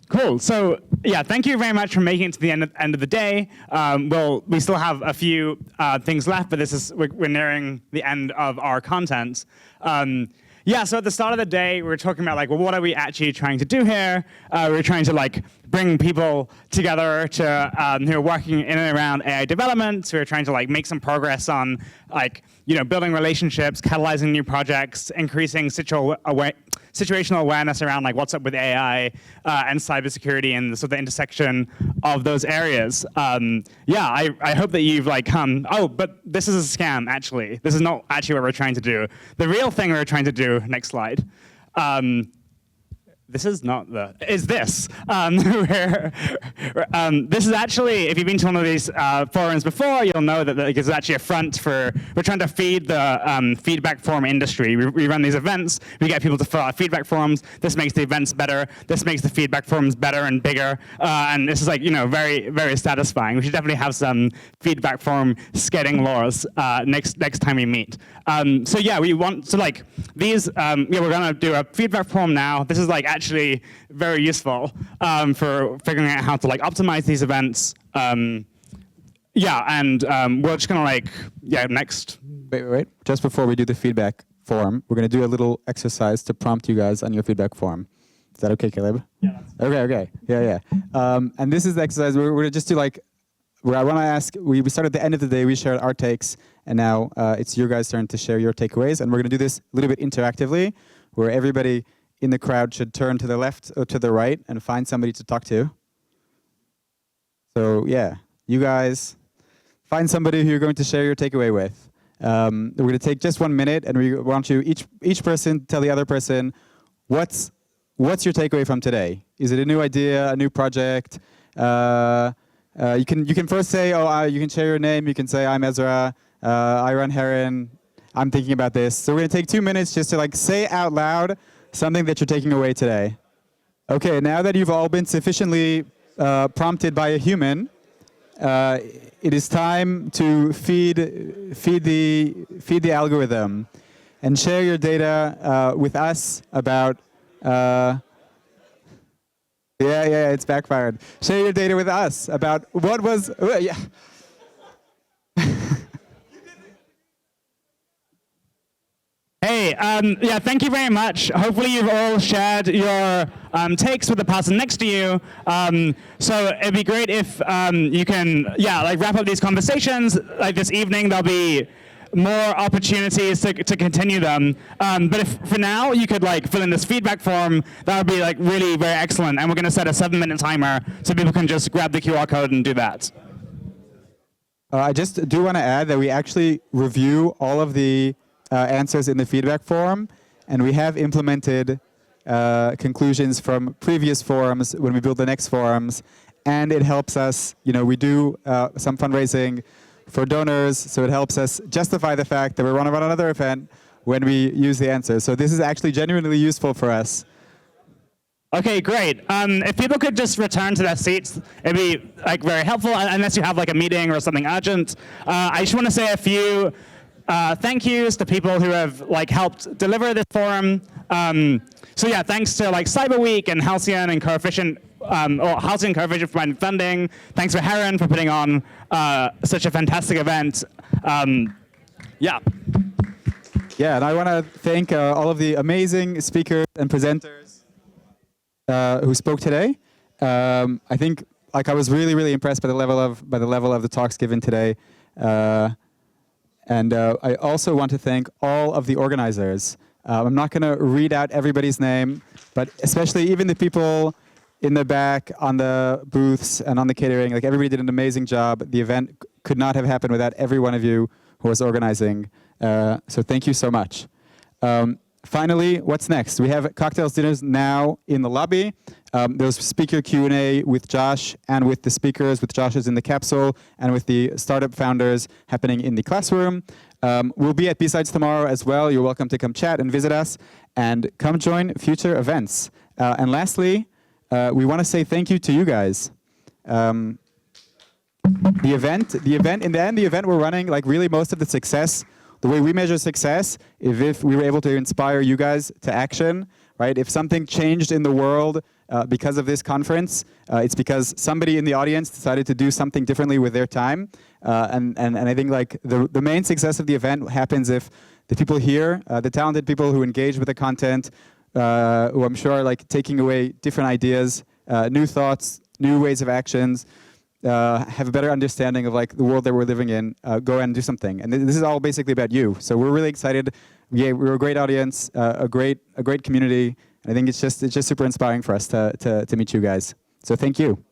Cool. So yeah, thank you very much for making it to the end of the day. We still have a few things left, but we're nearing the end of our content. Yeah, so at the start of the day, we were talking about like, well, what are we actually trying to do here? We're trying to like bring people together to who are working in and around AI development. We're trying to like make some progress on like building relationships, catalyzing new projects, increasing situational awareness around like what's up with AI and cybersecurity and the sort of intersection of those areas. Yeah, I hope that you've like come. Oh, but this is a scam. Actually, this is not actually what we're trying to do. The real thing we're trying to do. Next slide. This is not the, is this. This is actually, if you've been to one of these forums before, you'll know that it's actually a front for, we're trying to feed the feedback forum industry. We run these events, we get people to fill out feedback forums. This makes the events better. This makes the feedback forums better and bigger. And this is like, very, very satisfying. We should definitely have some feedback forum skating laws next time we meet. So yeah, we want to like, these, we're gonna do a feedback forum now. This is like actually very useful for figuring out how to like optimize these events. Yeah, and we're just gonna like, next. Wait. Just before we do the feedback form, we're gonna do a little exercise to prompt you guys on your feedback form. Is that okay, Caleb? Yeah. Okay. Yeah. And this is the exercise we're gonna just do like, where I wanna ask, we started at the end of the day, we shared our takes, and now it's your guys' turn to share your takeaways, and we're gonna do this a little bit interactively, where everybody in the crowd should turn to the left or to the right and find somebody to talk to. So yeah, you guys find somebody who you're going to share your takeaway with. We're going to take just 1 minute, and we want you each person tell the other person what's your takeaway from today. Is it a new idea, a new project? You can first say, you can share your name. You can say, I'm Ezra. I run Heron. I'm thinking about this. So we're going to take 2 minutes just to like say out loud something that you're taking away today. Okay, now that you've all been sufficiently prompted by a human, it is time to feed the algorithm and share your data with us about. It's backfired. Share your data with us about what was. Hey, thank you very much. Hopefully you've all shared your takes with the person next to you. So it'd be great if you can, wrap up these conversations. Like this evening, there'll be more opportunities to continue them. But if for now you could like fill in this feedback form, that would be like really very excellent. And we're going to set a 7-minute timer so people can just grab the QR code and do that. I just do want to add that we actually review all of the answers in the feedback forum, and we have implemented conclusions from previous forums when we build the next forums, and it helps us, we do some fundraising for donors, so it helps us justify the fact that we want to run another event when we use the answers. So this is actually genuinely useful for us. Okay, great. If people could just return to their seats, it'd be like very helpful, unless you have like a meeting or something urgent. I just want to say a few thank yous to people who have like helped deliver this forum. So yeah, thanks to like Cyber Week and Halcyon and Coefficient, or Halcyon Coefficient for providing funding. Thanks for Heron for putting on such a fantastic event. Yeah, and I want to thank all of the amazing speakers and presenters who spoke today. I think like I was really impressed by the level of the talks given today. And I also want to thank all of the organizers. I'm not going to read out everybody's name, but especially even the people in the back on the booths and on the catering. Like everybody did an amazing job. The event could not have happened without every one of you who was organizing. So thank you so much. Finally, what's next? We have cocktails, dinners now in the lobby. There's speaker Q&A with Josh and with the speakers, with Josh's in the capsule, and with the startup founders happening in the classroom. We'll be at B-Sides tomorrow as well. You're welcome to come chat and visit us, and come join future events. And lastly, we want to say thank you to you guys. The event, in the end, the event we're running, like really most of the success, the way we measure success is if we were able to inspire you guys to action right? If something changed in the world because of this conference, it's because somebody in the audience decided to do something differently with their time. And I think like the main success of the event happens if the people here, the talented people who engage with the content, who I'm sure are like taking away different ideas, new thoughts, new ways of actions, have a better understanding of like the world that we're living in, go and do something. And this is all basically about you. So we're really excited. Yeah, we're a great audience, a great community. And I think it's just super inspiring for us to meet you guys. So thank you.